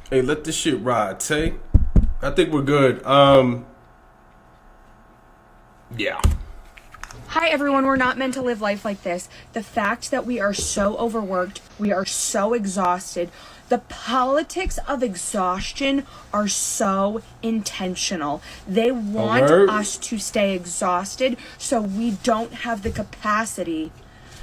Hey, let this shit ride, Tay. I think we're good. Yeah. Hi, everyone. We're not meant to live life like this. The fact that we are so overworked, we are so exhausted, the politics of exhaustion are so intentional. They want us to stay exhausted so we don't have the capacity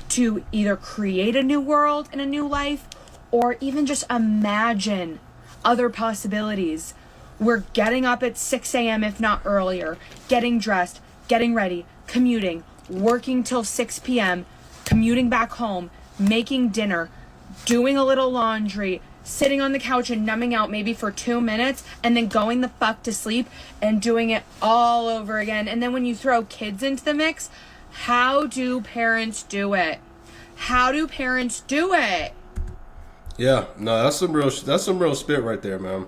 to either create a new world and a new life or even just imagine other possibilities. We're getting up at 6 a.m., if not earlier, getting dressed, getting ready, commuting, working till 6 p.m., commuting back home, making dinner, doing a little laundry, sitting on the couch and numbing out maybe for 2 minutes, and then going the fuck to sleep and doing it all over again. And then when you throw kids into the mix, how do parents do it? How do parents do it? Yeah, no, that's some real spit right there, man.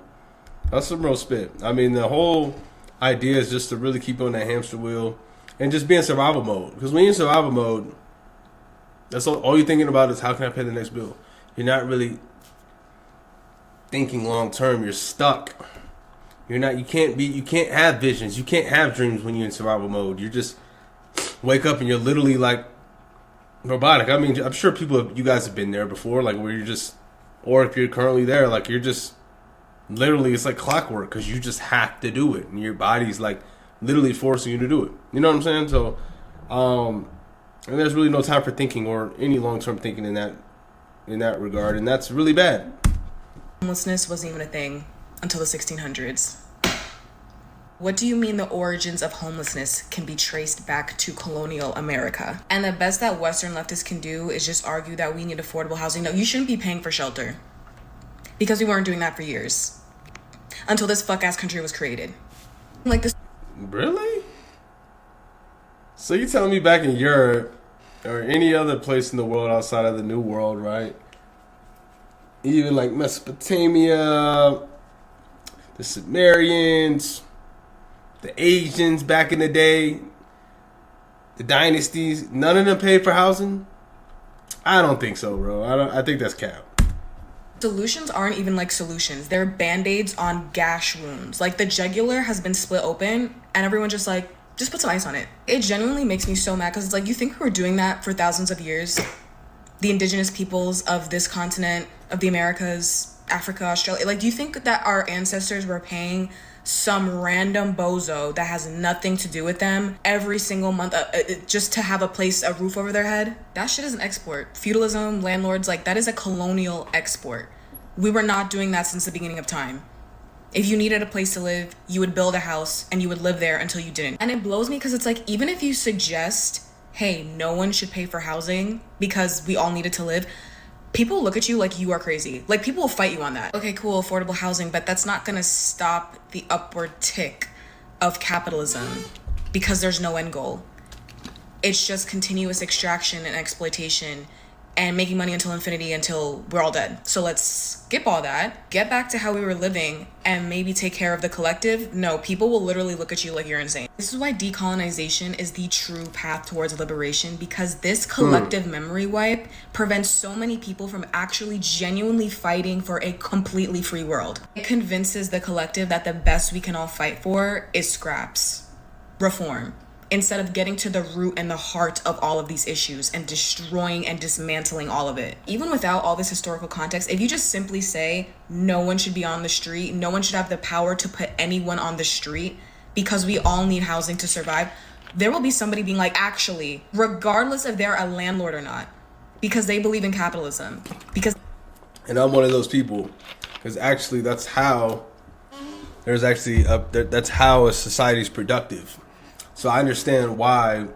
That's some real spit. I mean, the whole idea is just to really keep on that hamster wheel and just be in survival mode. Because when you're in survival mode, that's all you're thinking about is how can I pay the next bill. You're not really thinking long term. You're stuck. You can't have visions. You can't have dreams when you're in survival mode. You just wake up and you're literally like robotic. I mean, I'm sure you guys have been there before, like where you're just, or if you're currently there, like you're just literally, it's like clockwork because you just have to do it, and your body's like literally forcing you to do it. You know what I'm saying? So, and there's really no time for thinking or any long term thinking in that regard, and that's really bad. Homelessness wasn't even a thing until the 1600s. What do you mean the origins of homelessness can be traced back to colonial America? And the best that Western leftists can do is just argue that we need affordable housing. No, you shouldn't be paying for shelter. Because we weren't doing that for years. Until this fuck-ass country was created. Like this. Really? So you telling me back in Europe or any other place in the world outside of the New World, right? Even like Mesopotamia, the Sumerians, the Asians back in the day, the dynasties, none of them paid for housing? I don't think so, bro. I think that's cap. Solutions aren't even like solutions. They're band-aids on gash wounds. Like the jugular has been split open and everyone just put some ice on it. It genuinely makes me so mad because it's like, you think we were doing that for thousands of years? The indigenous peoples of this continent, of the Americas, Africa, Australia. Like, do you think that our ancestors were paying some random bozo that has nothing to do with them every single month just to have a roof over their head? That shit is an export. Feudalism, landlords, like that is a colonial export. We were not doing that since the beginning of time. If you needed a place to live, you would build a house and you would live there until you didn't. And it blows me because it's like, even if you suggest, hey, no one should pay for housing because we all needed to live, people look at you like you are crazy. Like, people will fight you on that. Okay, cool, affordable housing, but that's not gonna stop the upward tick of capitalism because there's no end goal. It's just continuous extraction and exploitation and making money until infinity, until we're all dead. So let's skip all that, get back to how we were living, and maybe take care of the collective. No, people will literally look at you like you're insane. This is why decolonization is the true path towards liberation, because this collective memory wipe prevents so many people from actually genuinely fighting for a completely free world. It convinces the collective that the best we can all fight for is scraps, reform, instead of getting to the root and the heart of all of these issues and destroying and dismantling all of it. Even without all this historical context, if you just simply say no one should be on the street, no one should have the power to put anyone on the street because we all need housing to survive, there will be somebody being like, actually, regardless if they're a landlord or not, because they believe in capitalism. And I'm one of those people, because actually that's how that's how a society is productive. So I understand why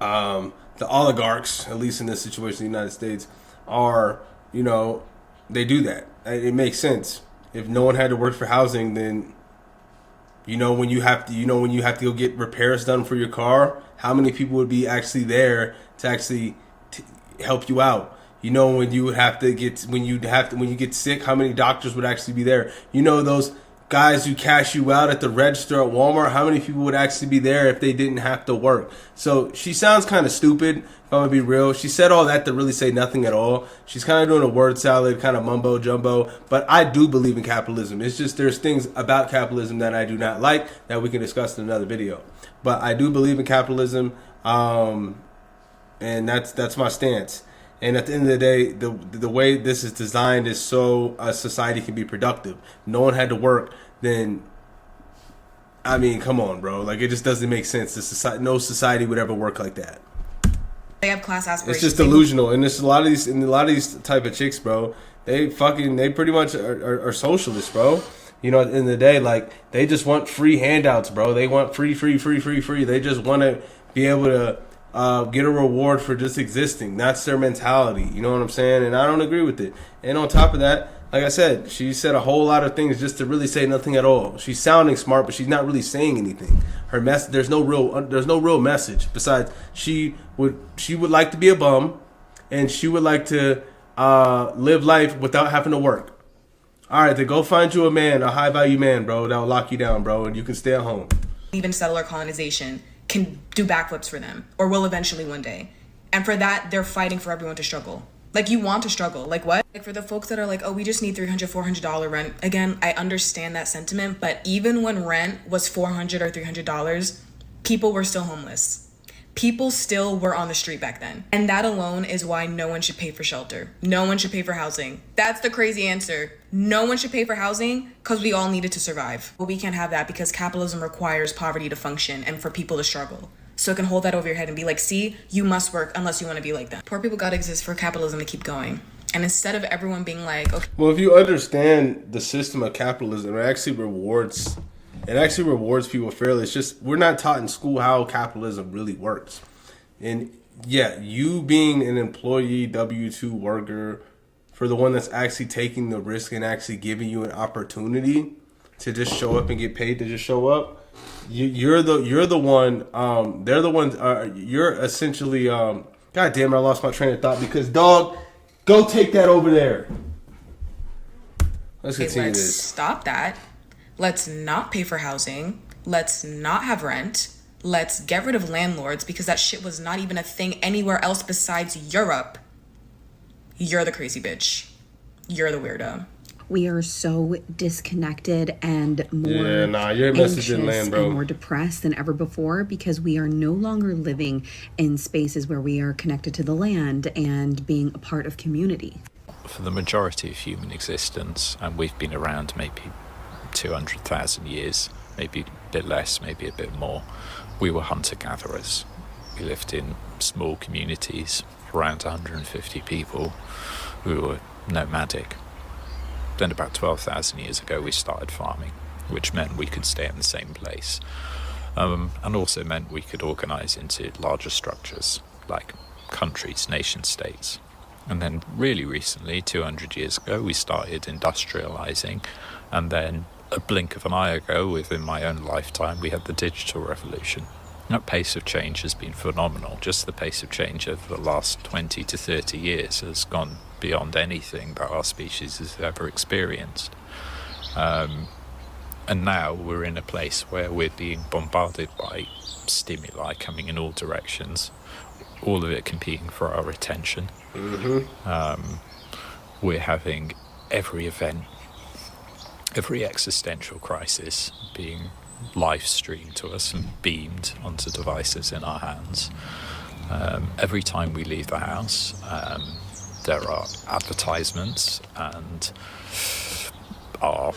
the oligarchs, at least in this situation in the United States, are, they do that. It makes sense. If no one had to work for housing, then, when you have to go get repairs done for your car, how many people would be actually there to actually help you out? When you get sick, how many doctors would actually be there? Those guys who cash you out at the register at Walmart, how many people would actually be there if they didn't have to work? So she sounds kind of stupid, if I'm going to be real. She said all that to really say nothing at all. She's kind of doing a word salad, kind of mumbo jumbo. But I do believe in capitalism. It's just there's things about capitalism that I do not like that we can discuss in another video. But I do believe in capitalism, and that's my stance. And at the end of the day, the way this is designed is so a society can be productive. No one had to work, then, I mean, come on, bro. Like, it just doesn't make sense. No society would ever work like that. They have class aspirations. It's just delusional. And there's a lot of these type of chicks, bro. They pretty much are socialists, bro. You know, at the end of the day, like, they just want free handouts, bro. They want free. They just want to be able to get a reward for just existing. That's their mentality. You know what I'm saying? And I don't agree with it. And on top of that, like I said, she said a whole lot of things just to really say nothing at all. She's sounding smart, but she's not really saying anything. Her there's no real message besides she would like to be a bum, and she would like to live life without having to work. All right, then go find you a man, a high value man, bro, that will lock you down, bro, and you can stay at home. Even settler colonization can do backflips for them, or will eventually one day. And for that, they're fighting for everyone to struggle. Like, you want to struggle. Like, what? Like, for the folks that are like, oh, we just need $300, $400 rent. Again, I understand that sentiment, but even when rent was $400 or $300, people were still homeless. People still were on the street back then. And that alone is why no one should pay for shelter. No one should pay for housing. That's the crazy answer. No one should pay for housing because we all needed to survive. But we can't have that because capitalism requires poverty to function and for people to struggle. So it can hold that over your head and be like, see, you must work unless you want to be like that. Poor people gotta exist for capitalism to keep going. And instead of everyone being like, okay. Well, if you understand the system of capitalism, it actually rewards people fairly. It's just we're not taught in school how capitalism really works. And yeah, you being an employee, W-2 worker, for the one that's actually taking the risk and actually giving you an opportunity to just show up and get paid to just show up, you're the one. They're the ones. You're essentially. God damn it! I lost my train of thought because dog, go take that over there. Let's continue this. Stop that. Let's not pay for housing. Let's not have rent. Let's get rid of landlords because that shit was not even a thing anywhere else besides Europe. You're the crazy bitch. You're the weirdo. We are so disconnected and more your message didn't land, bro. And more depressed than ever before because we are no longer living in spaces where we are connected to the land and being a part of community. For the majority of human existence, and we've been around maybe 200,000 years, maybe a bit less, maybe a bit more, we were hunter-gatherers. We lived in small communities, around 150 people who were nomadic. Then about 12,000 years ago we started farming, which meant we could stay in the same place, and also meant we could organise into larger structures like countries, nation states. And then really recently, 200 years ago, we started industrialising, and then a blink of an eye ago, within my own lifetime, we had the digital revolution. That pace of change has been phenomenal. Just the pace of change over the last 20 to 30 years has gone beyond anything that our species has ever experienced. And now we're in a place where we're being bombarded by stimuli coming in all directions, all of it competing for our attention. We're having every event, every existential crisis being live streamed to us and beamed onto devices in our hands. Every time we leave the house, there are advertisements, and our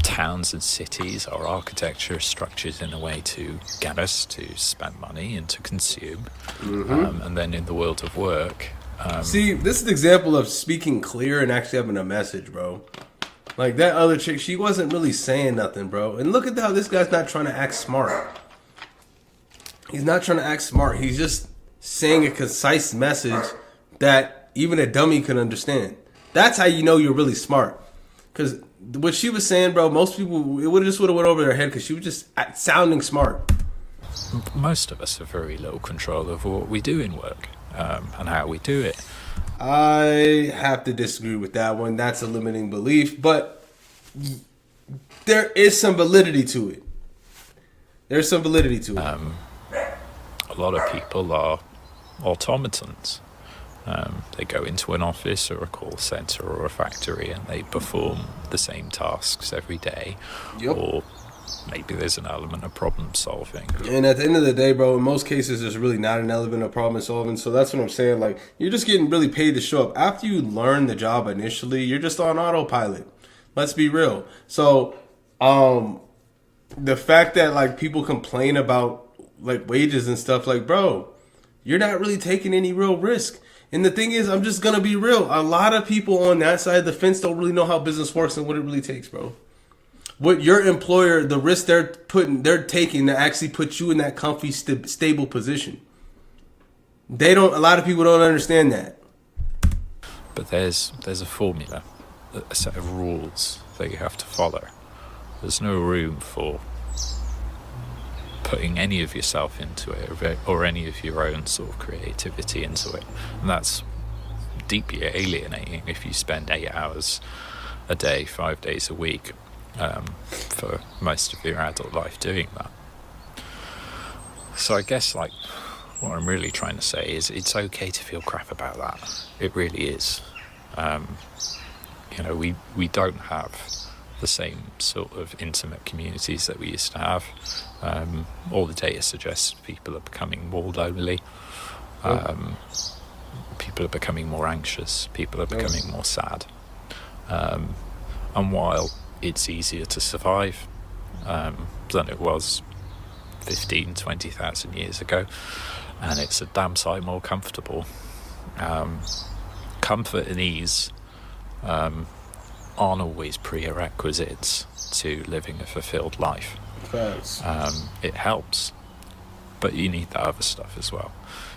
towns and cities, our architecture is structured in a way to get us to spend money and to consume. And then in the world of work... See, this is an example of speaking clear and actually having a message, bro. Like, that other chick, she wasn't really saying nothing, bro. And look at how this guy's not trying to act smart. He's not trying to act smart. He's just saying a concise message that even a dummy can understand. That's how you know you're really smart. Because what she was saying, bro, most people, it would have went over their head because she was just sounding smart. Most of us have very little control over what we do in work and how we do it. I have to disagree with that one. That's a limiting belief. But there is some validity to it. There's some validity to it. A lot of people are automatons. They go into an office or a call center or a factory and they perform the same tasks every day. Yep. Or maybe there's an element of problem solving. And at the end of the day, bro, in most cases, there's really not an element of problem solving. So that's what I'm saying. Like, you're just getting really paid to show up. After you learn the job initially, you're just on autopilot. Let's be real. So, the fact that, like, people complain about, like, wages and stuff, like, bro, you're not really taking any real risk. And the thing is, I'm just going to be real. A lot of people on that side of the fence don't really know how business works and what it really takes, bro. What your employer, the risk they're taking to actually put you in that comfy, stable position. A lot of people don't understand that. But there's a formula, a set of rules that you have to follow. There's no room for putting any of yourself into it or any of your own sort of creativity into it. And that's deeply alienating if you spend 8 hours a day, 5 days a week, for most of your adult life doing that. So I guess, like, what I'm really trying to say is it's okay to feel crap about that. It really is. We don't have the same sort of intimate communities that we used to have. All the data suggests people are becoming more lonely. People are becoming more anxious. People are becoming more sad. And while it's easier to survive than it was 15, 20,000 years ago, and it's a damn sight more comfortable. Comfort and ease aren't always prerequisites to living a fulfilled life. Facts. It helps, but you need that other stuff as well.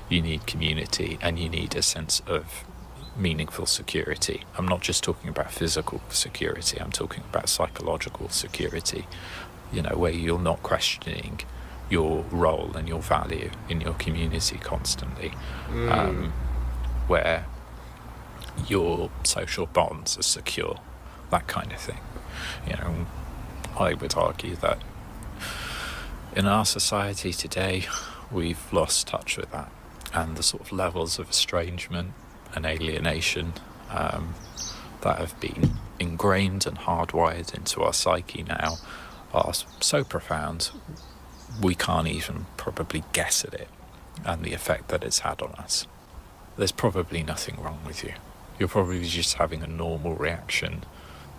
You need community, and you need a sense of meaningful security. I'm not just talking about physical security, I'm talking about psychological security, where you're not questioning your role and your value in your community constantly, where your social bonds are secure, that kind of thing. I would argue that in our society today, we've lost touch with that, and the sort of levels of estrangement and alienation that have been ingrained and hardwired into our psyche now are so profound we can't even probably guess at it and the effect that it's had on us. There's probably nothing wrong with you. You're probably just having a normal reaction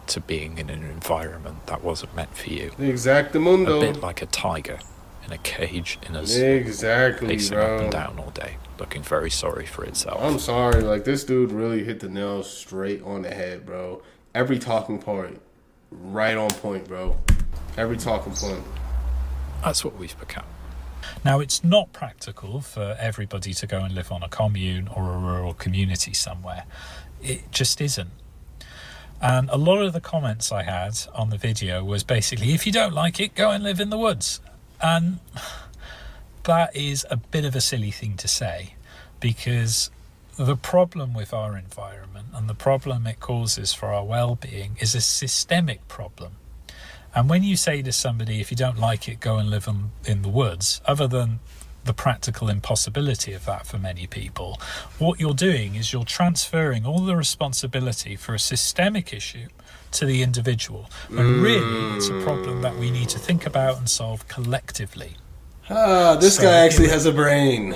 to being in an environment that wasn't meant for you. Exactamundo. A bit like a tiger in a cage in a zoo, exactly, pacing bro. up and down all day, looking very sorry for itself. I'm sorry, like, this dude really hit the nail straight on the head, bro. Every talking point, right on point, bro. Every talking point. That's what we've become. Now, it's not practical for everybody to go and live on a commune or a rural community somewhere. It just isn't. And a lot of the comments I had on the video was basically, if you don't like it, go and live in the woods. And that is a bit of a silly thing to say, because the problem with our environment and the problem it causes for our well-being is a systemic problem. And when you say to somebody, if you don't like it, go and live in the woods, other than the practical impossibility of that for many people, what you're doing is you're transferring all the responsibility for a systemic issue to the individual, when really it's a problem that we need to think about and solve collectively. This guy actually has a brain.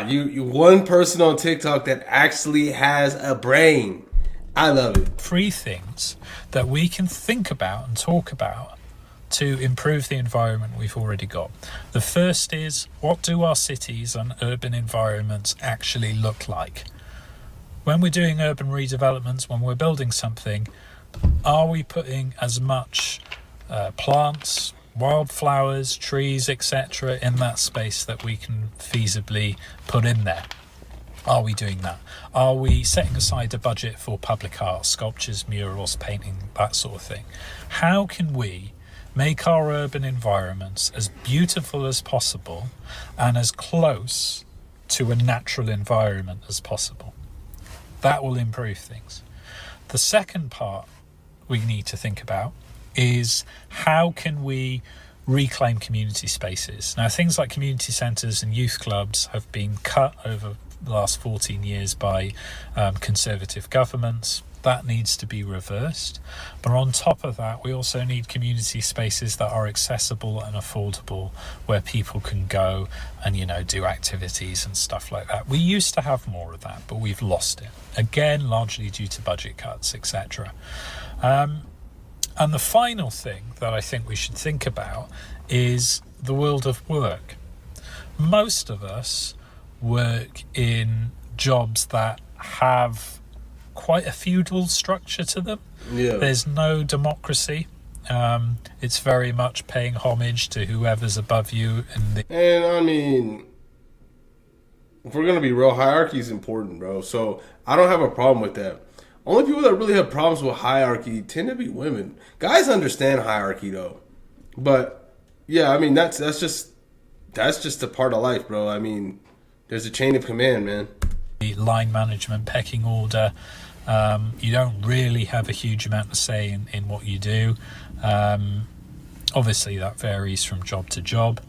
You one person on TikTok that actually has a brain. I love it. 3 things that we can think about and talk about to improve the environment we've already got. The first is, what do our cities and urban environments actually look like? When we're doing urban redevelopments, when we're building something, are we putting as much plants, wildflowers, trees, etc. in that space that we can feasibly put in there? Are we doing that? Are we setting aside a budget for public art, sculptures, murals, painting, that sort of thing? How can we make our urban environments as beautiful as possible and as close to a natural environment as possible? That will improve things. The second part, we need to think about is how can we reclaim community spaces. Now, things like community centres and youth clubs have been cut over the last 14 years by conservative governments. That needs to be reversed. But on top of that, we also need community spaces that are accessible and affordable, where people can go and, do activities and stuff like that. We used to have more of that, but we've lost it. Again, largely due to budget cuts, etc. And the final thing that I think we should think about is the world of work. Most of us work in jobs that have quite a feudal structure to them. Yeah. There's no democracy. It's very much paying homage to whoever's above you. And I mean, if we're going to be real, hierarchy is important, bro. So I don't have a problem with that. Only people that really have problems with hierarchy tend to be women. Guys understand hierarchy, though. But, yeah, I mean, that's just a part of life, bro. I mean, there's a chain of command, man. Line management, pecking order. You don't really have a huge amount of say in what you do. Obviously, that varies from job to job.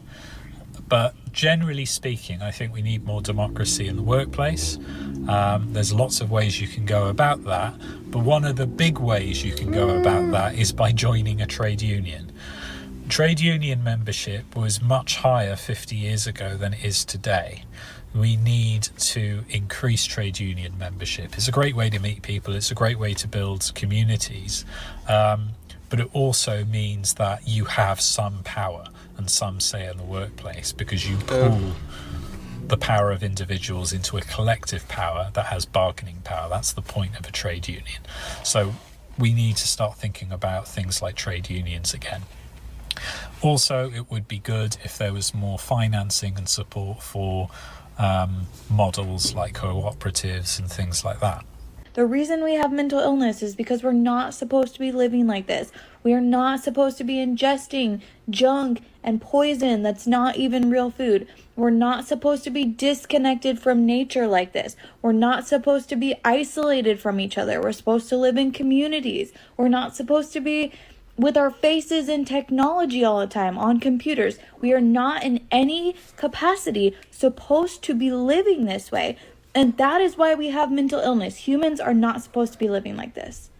But generally speaking, I think we need more democracy in the workplace. There's lots of ways you can go about that. But one of the big ways you can go about that is by joining a trade union. Trade union membership was much higher 50 years ago than it is today. We need to increase trade union membership. It's a great way to meet people. It's a great way to build communities. But it also means that you have some power and some say in the workplace, because you pool the power of individuals into a collective power that has bargaining power. That's the point of a trade union. So we need to start thinking about things like trade unions again. Also, it would be good if there was more financing and support for models like cooperatives and things like that. The reason we have mental illness is because we're not supposed to be living like this. We are not supposed to be ingesting junk and poison that's not even real food. We're not supposed to be disconnected from nature like this. We're not supposed to be isolated from each other. We're supposed to live in communities. We're not supposed to be with our faces in technology all the time on computers. We are not in any capacity supposed to be living this way. And that is why we have mental illness. Humans are not supposed to be living like this.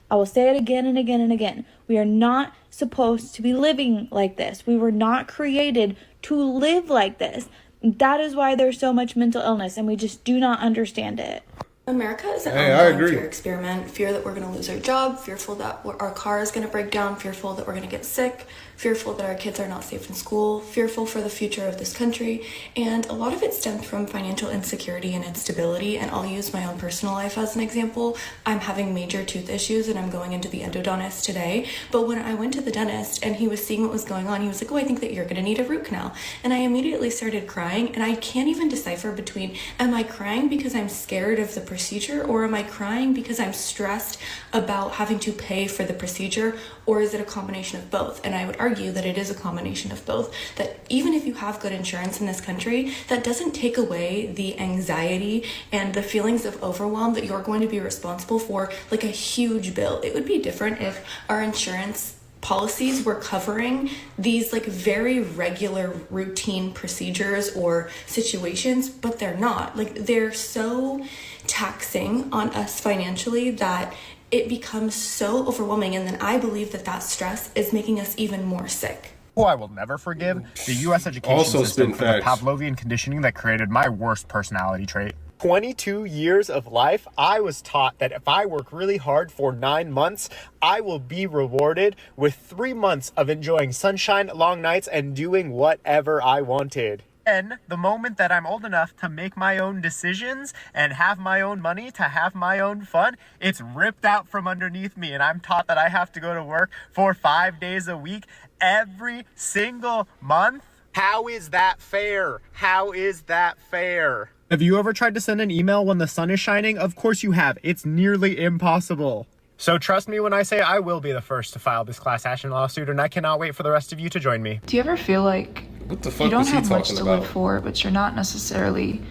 I will say it again and again and again. We are not supposed to be living like this. We were not created to live like this. That is why there's so much mental illness, and we just do not understand it. America is an ongoing fear experiment. Fear that we're going to lose our job, fearful that our car is going to break down, fearful that we're going to get sick, fearful that our kids are not safe in school, fearful for the future of this country. And a lot of it stems from financial insecurity and instability. And I'll use my own personal life as an example. I'm having major tooth issues and I'm going into the endodontist today. But when I went to the dentist and he was seeing what was going on, he was like, "Oh, I think that you're going to need a root canal." And I immediately started crying, and I can't even decipher between, am I crying because I'm scared of the procedure, or am I crying because I'm stressed about having to pay for the procedure, or is it a combination of both? And I would argue that it is a combination of both, that even if you have good insurance in this country, that doesn't take away the anxiety and the feelings of overwhelm that you're going to be responsible for, like a huge bill. It would be different if our insurance policies were covering these like very regular routine procedures or situations, but they're not. Like, they're so taxing on us financially that it becomes so overwhelming, and then I believe that that stress is making us even more sick. Oh, I will never forgive the U.S. education system for the Pavlovian conditioning that created my worst personality trait. 22 years of life, I was taught that if I work really hard for 9 months, I will be rewarded with 3 months of enjoying sunshine, long nights, and doing whatever I wanted. And the moment that I'm old enough to make my own decisions and have my own money, to have my own fun, it's ripped out from underneath me, and I'm taught that I have to go to work for 5 days a week every single month. How is that fair? How is that fair? Have you ever tried to send an email when the sun is shining? Of course you have. It's nearly impossible. So trust me when I say I will be the first to file this class action lawsuit, and I cannot wait for the rest of you to join me. Do you ever feel like what the fuck you don't have much to live for, but you're not necessarily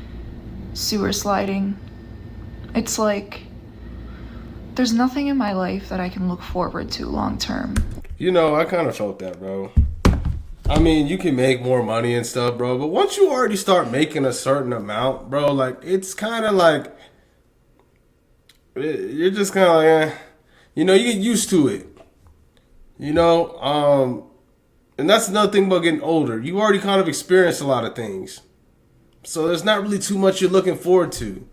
sewer sliding? It's like there's nothing in my life that I can look forward to long term. You know, I kind of felt that, bro. I mean, you can make more money and stuff, bro, but once you already start making a certain amount, bro, like, it's kind of like, you're just kind of like, you know, you get used to it. You know, and that's another thing about getting older. You already kind of experienced a lot of things. So there's not really too much you're looking forward to.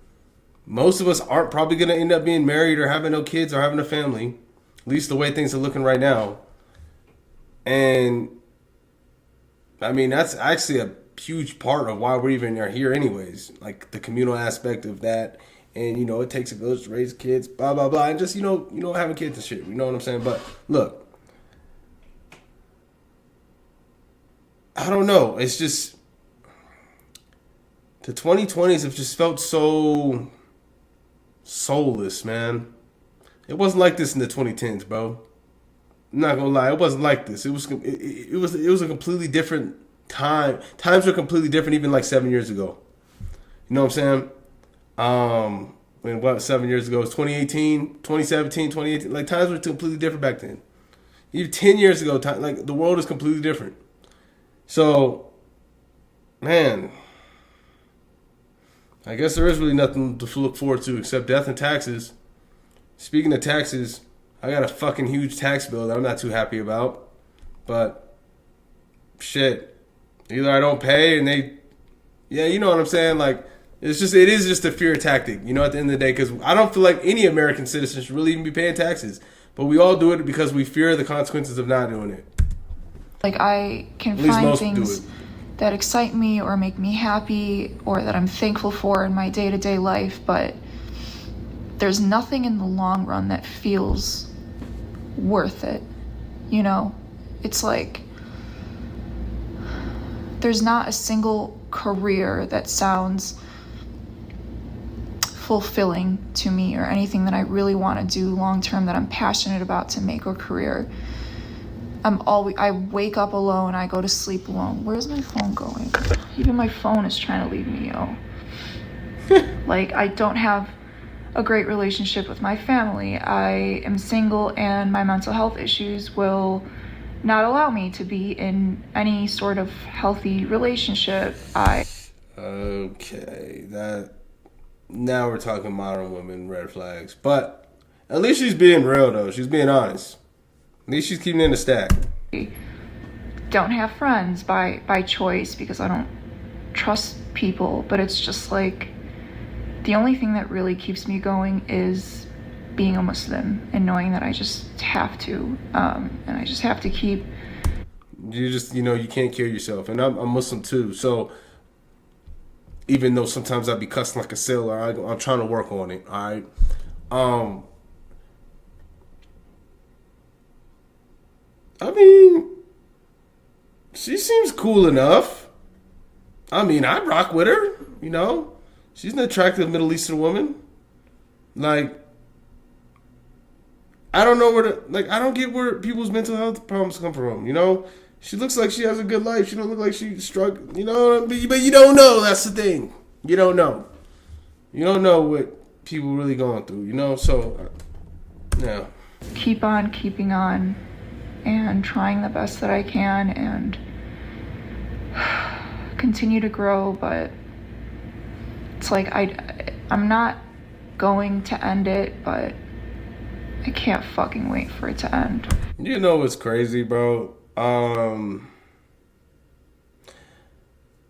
Most of us aren't probably going to end up being married or having no kids or having a family. At least the way things are looking right now. And, I mean, that's actually a huge part of why we're even here anyways. Like, the communal aspect of that. And, you know, it takes a village to raise kids, blah, blah, blah. And just, you know, having kids and shit. You know what I'm saying? But, look. I don't know. It's just, the 2020s have just felt so soulless, man. It wasn't like this in the 2010s, bro. I'm not gonna lie, it wasn't like this. It was a completely different time. Times were completely different, even like 7 years ago. You know what I'm saying? When what 7 years ago? It was 2018, 2017, 2018. Like, times were completely different back then. Even 10 years ago, like, the world is completely different. So, man, I guess there is really nothing to look forward to except death and taxes. Speaking of taxes, I got a fucking huge tax bill that I'm not too happy about. But, shit, either I don't pay and they, yeah, you know what I'm saying? Like, it is just a fear tactic, you know, at the end of the day, because I don't feel like any American citizen should really even be paying taxes. But we all do it because we fear the consequences of not doing it. Like, I can find things that excite me or make me happy or that I'm thankful for in my day-to-day life, but there's nothing in the long run that feels worth it, you know? It's like, there's not a single career that sounds fulfilling to me or anything that I really want to do long-term that I'm passionate about to make a career. I wake up alone, I go to sleep alone. Where's my phone going? Even my phone is trying to leave me, yo. Like, I don't have a great relationship with my family. I am single and my mental health issues will not allow me to be in any sort of healthy relationship. Okay, now we're talking modern women red flags. But at least she's being real, though. She's being honest. At least she's keeping it in the stack. Don't have friends by choice because I don't trust people, but it's just like the only thing that really keeps me going is being a Muslim and knowing that I just have to, and I just have to keep. You just, you can't kill yourself, and I'm Muslim too, so even though sometimes I be cussing like a sailor, I'm trying to work on it. All right. I mean, she seems cool enough. I mean, I'd rock with her, She's an attractive Middle Eastern woman. Like, I don't know I don't get where people's mental health problems come from, She looks like she has a good life. She don't look like she's struggling, But you don't know. That's the thing. You don't know. You don't know what people really going through, So, yeah. Keep on keeping on. And trying the best that I can and continue to grow, but it's like I'm not going to end it, but I can't fucking wait for it to end. You know what's crazy, bro?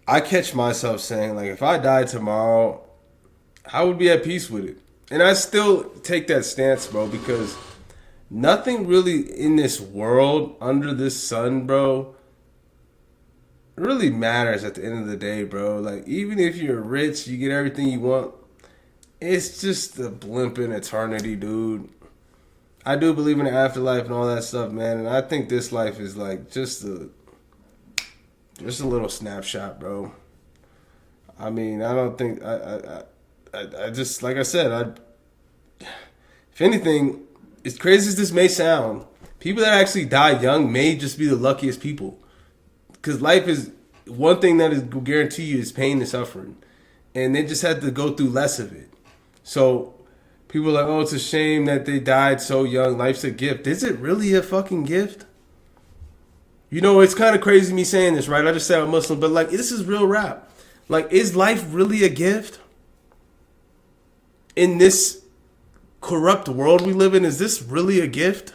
I catch myself saying, like, if I died tomorrow, I would be at peace with it. And I still take that stance, bro, because nothing really in this world, under this sun, bro, really matters at the end of the day, bro. Like, even if you're rich, you get everything you want, it's just a blimp in eternity, dude. I do believe in the afterlife and all that stuff, man, and I think this life is, like, just a little snapshot, bro. I mean, I don't think, I just, like I said, if anything, as crazy as this may sound, people that actually die young may just be the luckiest people. Because life is, one thing that is guarantee you is pain and suffering. And they just had to go through less of it. So, People are like, oh, it's a shame that they died so young. Life's a gift. Is it really a fucking gift? You know, it's kind of crazy me saying this, right? I just said I'm Muslim, but like, this is real rap. Like, is life really a gift? In this corrupt world we live in, is this really a gift?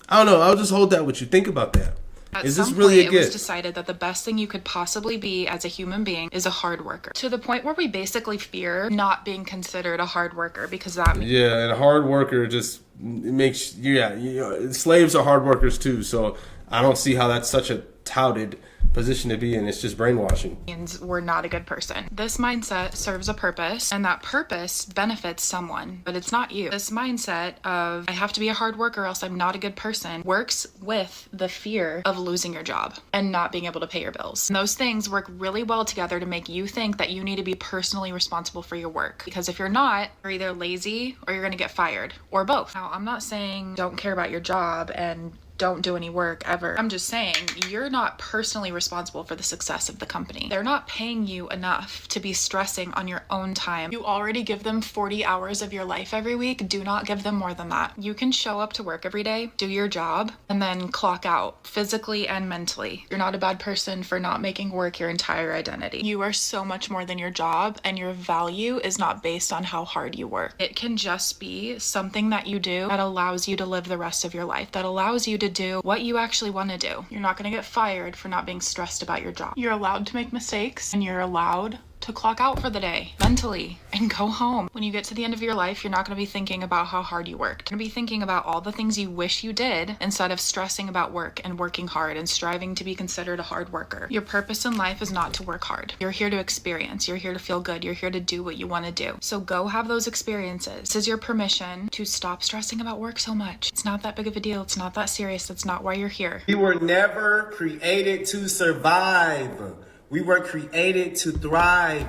I don't know. I'll just hold that with you. Think about that. Is this really a gift? It was decided that the best thing you could possibly be as a human being is a hard worker. To the point where we basically fear not being considered a hard worker because that means... Yeah, and a hard worker just makes... Yeah, you know, slaves are hard workers too, so I don't see how that's such a touted position to be in. It's just brainwashing. Means we're not a good person. This mindset serves a purpose, and that purpose benefits someone, but it's not you. This mindset of I have to be a hard worker or else I'm not a good person works with the fear of losing your job and not being able to pay your bills. And those things work really well together to make you think that you need to be personally responsible for your work, because if you're not, you're either lazy or you're going to get fired, or both. Now, I'm not saying don't care about your job and don't do any work ever. I'm just saying you're not personally responsible for the success of the company. They're not paying you enough to be stressing on your own time. You already give them 40 hours of your life every week. Do not give them more than that. You can show up to work every day, do your job, and then clock out physically and mentally. You're not a bad person for not making work your entire identity. You are so much more than your job, and your value is not based on how hard you work. It can just be something that you do that allows you to live the rest of your life, that allows you to do what you actually want to do. You're not going to get fired for not being stressed about your job. You're allowed to make mistakes, and you're allowed to clock out for the day mentally and go home. When you get to the end of your life, you're not going to be thinking about how hard you worked. You're going to be thinking about all the things you wish you did instead of stressing about work and working hard and striving to be considered a hard worker. Your purpose in life is not to work hard. You're here to experience. You're here to feel good. You're here to do what you want to do. So go have those experiences. This is your permission to stop stressing about work so much. It's not that big of a deal. It's not that serious. That's not why you're here. We were never created to survive. We were created to thrive.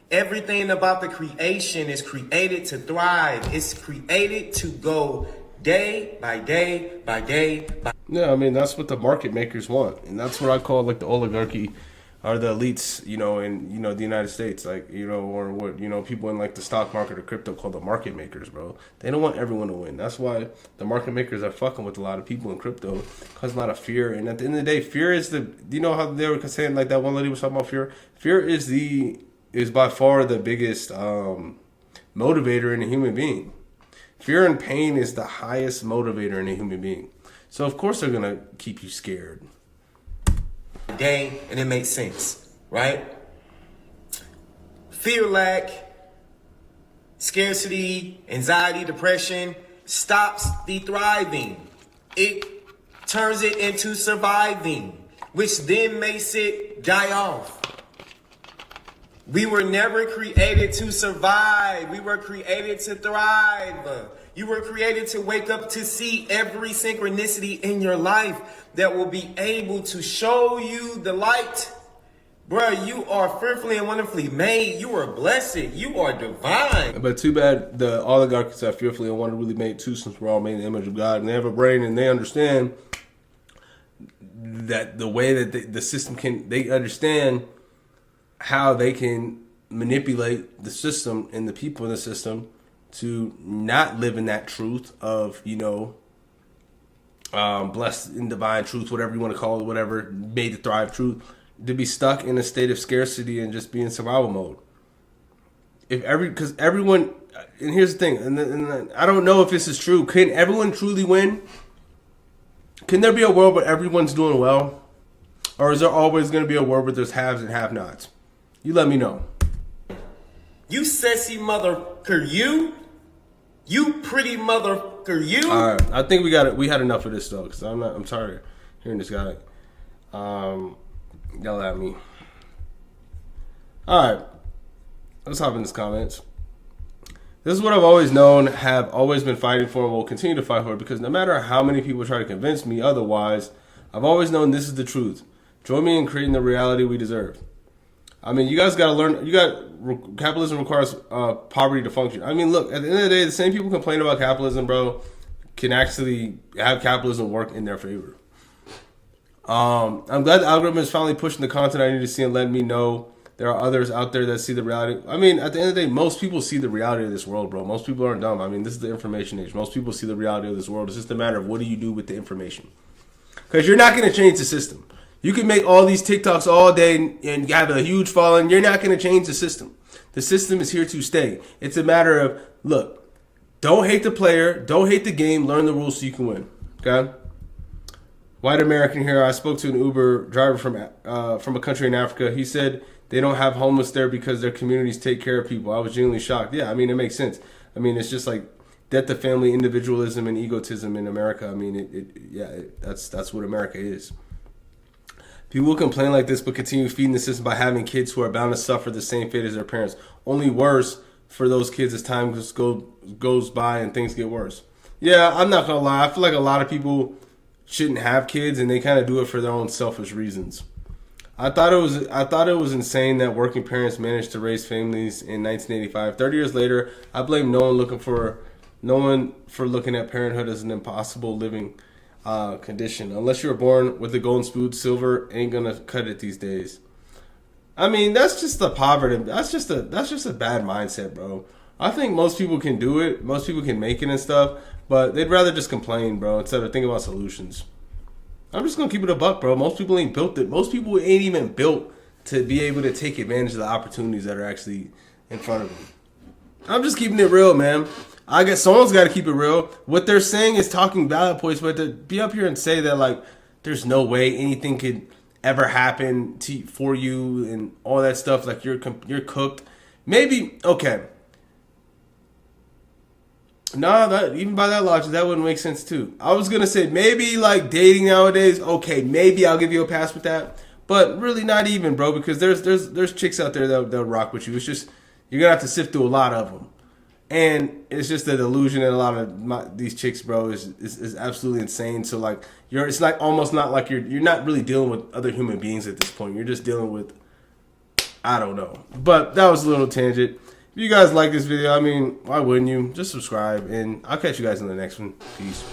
Everything about the creation is created to thrive. It's created to go day by day by day by... Yeah, I mean, that's what the market makers want. And that's what I call like the oligarchy or the elites, you know, in, you know, the United States, like, you know, or what, you know, people in like the stock market or crypto call the market makers, bro. They don't want everyone to win. That's why the market makers are fucking with a lot of people in crypto, cause a lot of fear. And at the end of the day, fear is the, you know how they were saying, like that one lady was talking about fear? Fear is by far the biggest motivator in a human being. Fear and pain is the highest motivator in a human being. So of course they're gonna keep you scared. Day, and it makes sense, right? Fear, lack, scarcity, anxiety, depression stops the thriving. It turns it into surviving, which then makes it die off. We were never created to survive. We were created to thrive. You were created to wake up to see every synchronicity in your life that will be able to show you the light. Bruh, you are fearfully and wonderfully made. You are blessed. You are divine. But too bad the oligarchs are fearfully and wonderfully made too, since we're all made in the image of God. And they have a brain and they understand that the way that the system can, they understand how they can manipulate the system and the people in the system to not live in that truth of, you know, blessed in divine truth, whatever you want to call it, whatever, made to thrive truth, to be stuck in a state of scarcity and just be in survival mode. Because everyone, and here's the thing, and I don't know if this is true. Can everyone truly win? Can there be a world where everyone's doing well? Or is there always going to be a world where there's haves and have-nots? You let me know. You sassy motherfucker, you pretty motherfucker, you. All right, I think we had enough of this though, because I'm tired of hearing this guy yell at me. All right, let's hop in his comments. This is what I've always known, have always been fighting for, and will continue to fight for, because no matter how many people try to convince me otherwise, I've always known this is the truth. Join me in creating the reality we deserve. I mean, you guys got to learn. Capitalism requires poverty to function. I mean, look, at the end of the day, the same people complain about capitalism, bro, can actually have capitalism work in their favor. I'm glad the algorithm is finally pushing the content I need to see and letting me know There are others out there that see the reality. I mean, at the end of the day, most people see the reality of this world, bro. Most people aren't dumb. I mean, this is the information age. Most people see the reality of this world. It's just a matter of what do you do with the information. Because you're not going to change the system. You can make all these TikToks all day and have a huge following. You're not going to change the system. The system is here to stay. It's a matter of, look, don't hate the player. Don't hate the game. Learn the rules so you can win. Okay? White American here. I spoke to an Uber driver from a country in Africa. He said they don't have homeless there because their communities take care of people. I was genuinely shocked. Yeah, I mean, it makes sense. I mean, it's just like death to family, individualism, and egotism in America. I mean, that's what America is. People will complain like this, but continue feeding the system by having kids who are bound to suffer the same fate as their parents. Only worse for those kids as time goes by and things get worse. Yeah, I'm not gonna lie. I feel like a lot of people shouldn't have kids, and they kind of do it for their own selfish reasons. I thought it was insane that working parents managed to raise families in 1985. 30 years later, I blame no one for looking at parenthood as an impossible living condition. Unless you're born with a golden spoon, silver ain't gonna cut it these days. I mean, that's just the poverty. That's just a bad mindset, bro. I think most people can do it. Most people can make it and stuff, but they'd rather just complain, bro, instead of thinking about solutions. I'm just gonna keep it a buck, bro. Most people ain't built it. Most people ain't even built to be able to take advantage of the opportunities that are actually in front of them. I'm just keeping it real, man. I guess someone's got to keep it real. What they're saying is talking valid points, but to be up here and say that, like, there's no way anything could ever happen for you and all that stuff, like you're cooked. Maybe, okay. Nah, that even by that logic, that wouldn't make sense too. I was gonna say maybe like dating nowadays. Okay, maybe I'll give you a pass with that, but really not even, bro, because there's chicks out there that'll rock with you. It's just you're gonna have to sift through a lot of them. And it's just a delusion that a lot of these chicks, bro, is absolutely insane. So like it's like almost not like you're not really dealing with other human beings at this point. You're just dealing with, I don't know. But that was a little tangent. If you guys like this video, I mean, why wouldn't you? Just subscribe, and I'll catch you guys in the next one. Peace.